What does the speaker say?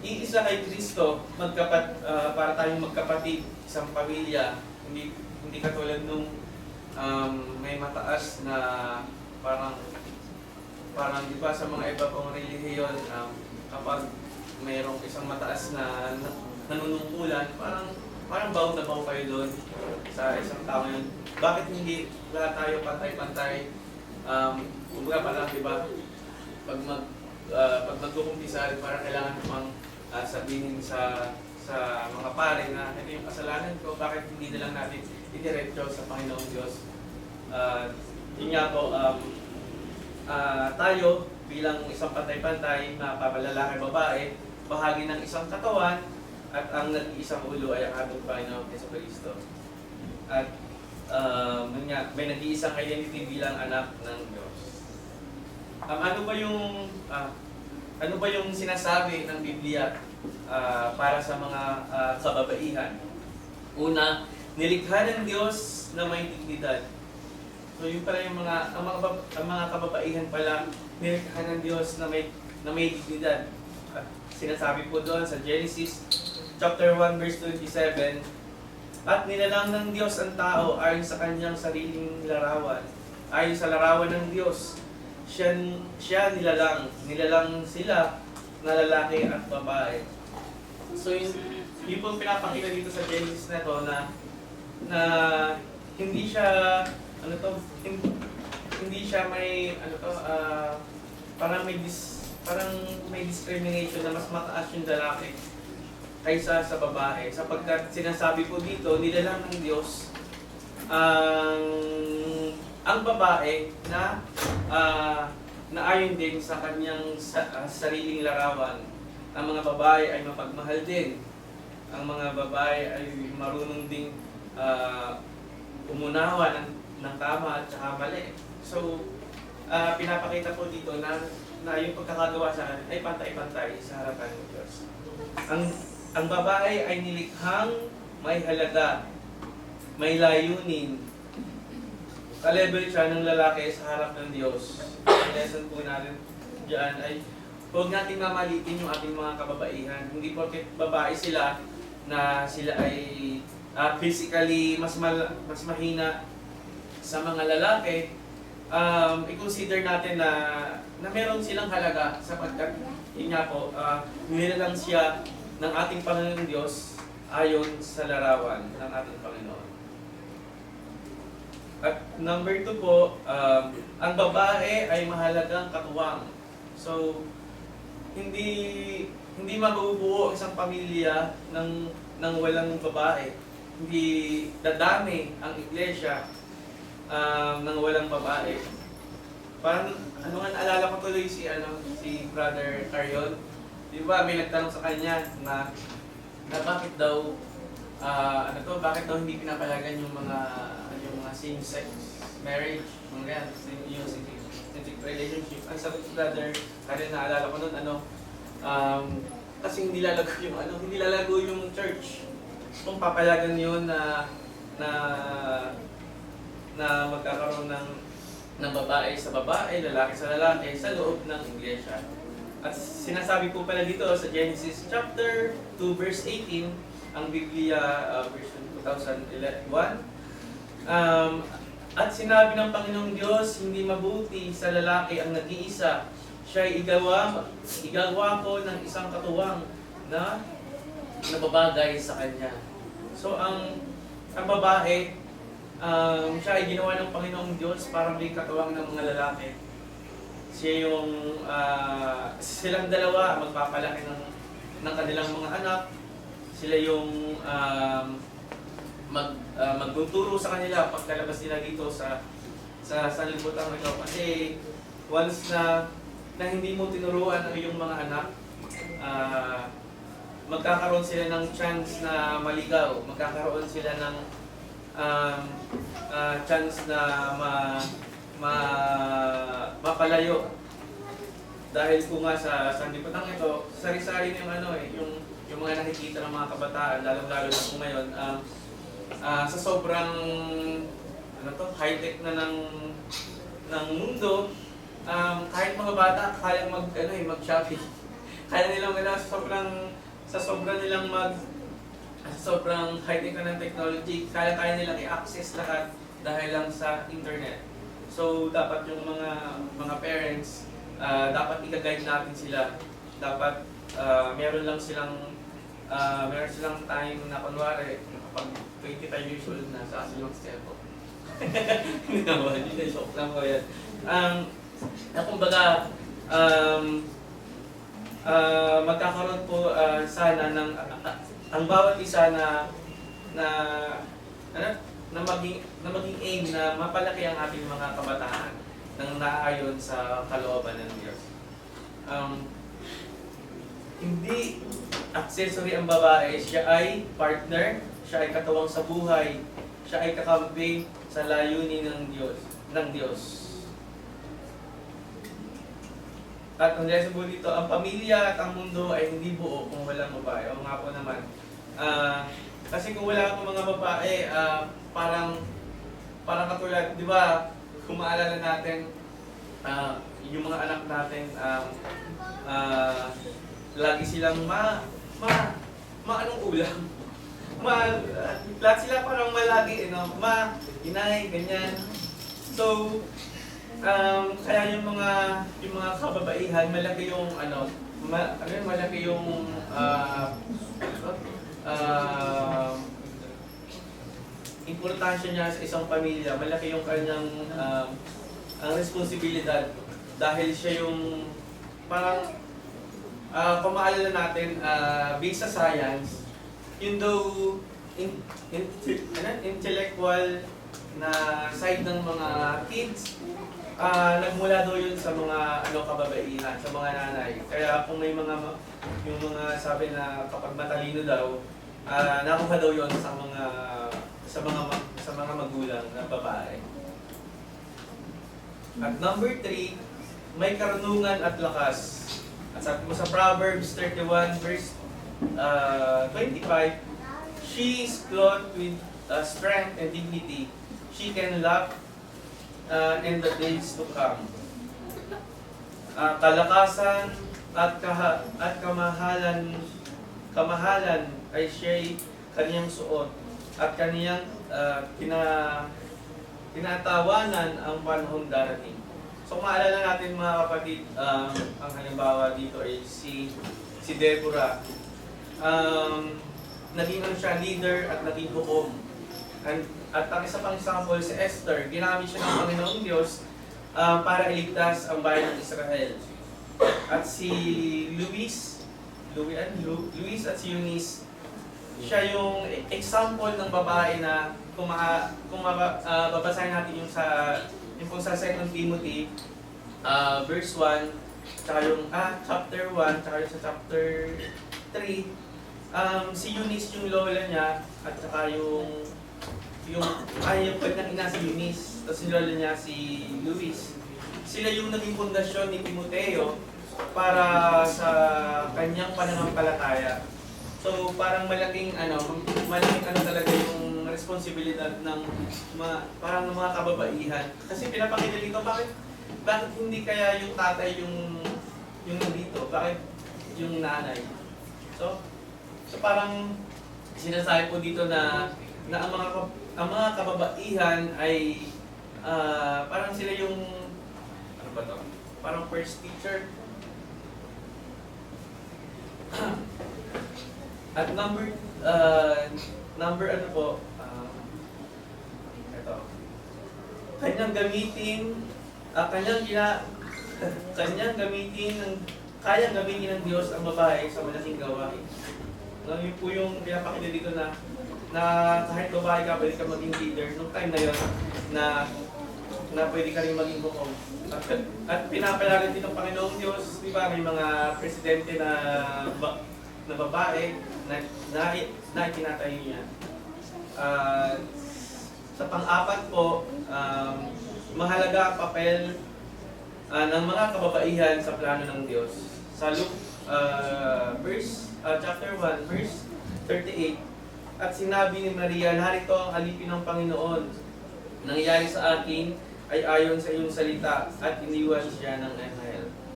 iisa kay Kristo, para tayong magkapatid, isang pamilya, hindi katulad nung may mataas na parang di ba sa mga iba pong relihiyon, kapag mayroong isang mataas na nanunungkulan, parang baw na baw kayo doon sa isang tao yun. Bakit hindi lahat tayo pantay-pantay? Kumbaga parang, di ba, pag magkukumpisal, parang kailangan namang sabihin sa mga pare na ito yung kasalanan ko, bakit hindi na lang natin idiretso sa Panginoong Diyos? Yun nga po, tayo bilang isang pantay-pantay na lalaki babae, bahagi ng isang katawan, at ang nag-iisang ulo ay ang ating Panginoong Jesucristo. At may nag-iisang identity bilang anak ng Diyos. Ano ba yung sinasabi ng Biblia para sa mga kababaihan? Una, nilikha ng Diyos na may dignidad. So yun pala yung ang mga kababaihan pala, nilikha ng Diyos na may dignidad. Sinasabi po doon sa Genesis chapter 1 verse 27, at nilalang ng Diyos ang tao ayon sa kanyang sariling larawan. Ayon sa larawan ng Diyos, siya nilalang sila na lalaki at babae. So yun po pinapakita dito sa Genesis na to na hindi siya hindi siya may parang may discrimination na mas mataas yung lalaki kaysa sa babae, sapagkat sinasabi po dito nilalang ng Diyos ang babae na ayon din sa kanyang sariling larawan. Ang mga babae ay mapagmahal din. Ang mga babae ay marunong ding umunawa ng tama at saka mali. So, pinapakita po dito na yung pagkakagawa sa akin ay pantay-pantay sa harapan ng Diyos. Ang babae ay nilikhang may halaga, may layunin. Ka-level siya ng lalaki sa harap ng Diyos. Ang lesson po natin dyan ay huwag natin mamalitin yung ating mga kababaihan. Hindi porket babae sila na sila ay physically mas mahina sa mga lalaki, i-consider natin na meron silang halaga sapagkat yun nga po, nilalang siya ng ating Panginoon Diyos ayon sa larawan ng ating Panginoon. At number 2 po, ang babae ay mahalagang katuwang. So, hindi mabubuo isang pamilya ng walang babae. Hindi dadami ang iglesia ng walang babae. Parang, nga naalala ko tuloy si Brother Carion. Di ba, may nagtanong sa kanya na bakit daw, bakit daw hindi pinapayagan yung mga same-sex marriage, mga yung same-sex relationship. Ang sagot si Brother Carion, naalala ko nun, kasi hindi lalago yung church. Kung papayagan yun na magkakaroon ng babae sa babae, lalaki sa lalaki sa loob ng iglesia. At sinasabi po pala dito sa Genesis chapter 2 verse 18, ang Biblia version 2001, at sinabi ng Panginoong Diyos, hindi mabuti sa lalaki ang nag-iisa, siya'y igagawa ko ng isang katuwang na nababagay sa kanya. So ang babae, siya ay ginawa ng Panginoong Diyos para may katuwang ng mga lalaki. Silang dalawa magpapalaki ng kanilang mga anak. Sila yung magtuturo sa kanila pagkalabas nila dito sa sanlibutan ito. Kasi once na hindi mo tinuruan ang iyong mga anak, magkakaroon sila ng chance na maligaw, magkakaroon sila ng chance na mapalayo. Dahil po nga sa sanlibutan ito, sari-sari na yung mga nakikita ng mga kabataan, lalong-lalo na po ngayon, sa sobrang high-tech na ng mundo, kahit mga bata kayang mag-shopping. kaya nilang sa sobrang high-tech na ng technology, kaya nilang i-access lahat dahil lang sa internet. So, dapat yung mga parents, dapat i-guide natin sila. Dapat meron silang time na kunwari, kapag 25 years old na, sa silang cellphone. Hindi naman, hindi, joke lang ko yan. Kumbaga, magkakaroon po sana ng ang bawat isa na maging aim na mapalaki ang ating mga kabataan nang naayon sa kalooban ng Diyos. Hindi accessory ang babae, siya ay partner, siya ay katuwang sa buhay, siya ay kakampi sa layunin ng Diyos. At ang lesson po dito, ang pamilya at ang mundo ay hindi buo kung walang babae. O nga po naman. Kasi kung wala akong mga babae, parang katulad, di ba, kung maalala natin, yung mga anak natin, lagi silang anong ulam? Lahat sila parang malagi, inay, ganyan. So, kaya yung mga kababaihan, malaki yung malaki yung importansya niya sa isang pamilya, malaki yung kanyang ang responsibilidad dahil siya yung parang kung maalala natin, based sa science, yun daw intellectual na side ng mga kids, nagmula daw yun sa mga kababaihan, sa mga nanay. Kaya kung may yung mga sabi na kapag matalino daw, nakuha daw yun sa mga magulang na babae. At number 3, may karunungan at lakas. At sabi mo sa Proverbs 31 verse 25, she is clothed with strength and dignity. She can laugh in the days to come. Kalakasan at kamahalan ay siya'y kaniyang suot at kaniyang tinatawanan ang panahong darating. So maalala natin mga kapatid, ang halimbawa dito ay si Deborah. Naging siya leader at naging hukom. At ang isa pang example, si Esther, ginamit siya ng Panginoong Diyos para iligtas ang bayan ng Israel. At si Luis at si Eunice, siya yung example ng babae na kung babasahin natin yung sa 2 Timothy verse 1, tsaka yung chapter 1, tsaka yung sa chapter 3, si Eunice yung lola niya at saka yung pagkang ina si Eunice, tapos yung lola niya si Luis. Sila yung naging pundasyon ni Timoteo para sa kanyang pananampalataya. So parang malaking talaga yung responsibilidad ng parang mga kababaihan. Kasi pinapakita dito, bakit hindi kaya yung tatay yung dito? Bakit yung nanay? So parang sinasabi po dito na ang mga kababaihan ay parang sila yung parang first teacher. At number ito. Kanyang kayang gamitin ng Diyos ang babae sa malaking gawain. Yun po yung pinapakita dito na kahit babae ka, pwede ka maging leader. Nung time na yun, na pwede ka rin maging hukom. At pinapalagan din ng Panginoong Diyos, di ba, may mga presidente na babae na itinatayo niya. Sa pang-apat po, mahalaga ang papel ng mga kababaihan sa plano ng Diyos. Sa Luke chapter 1, verse 38, at sinabi ni Maria, narito ang alipin ng Panginoon. Nangyayari sa akin ay ayon sa iyong salita, at iniwan siya ng anghel.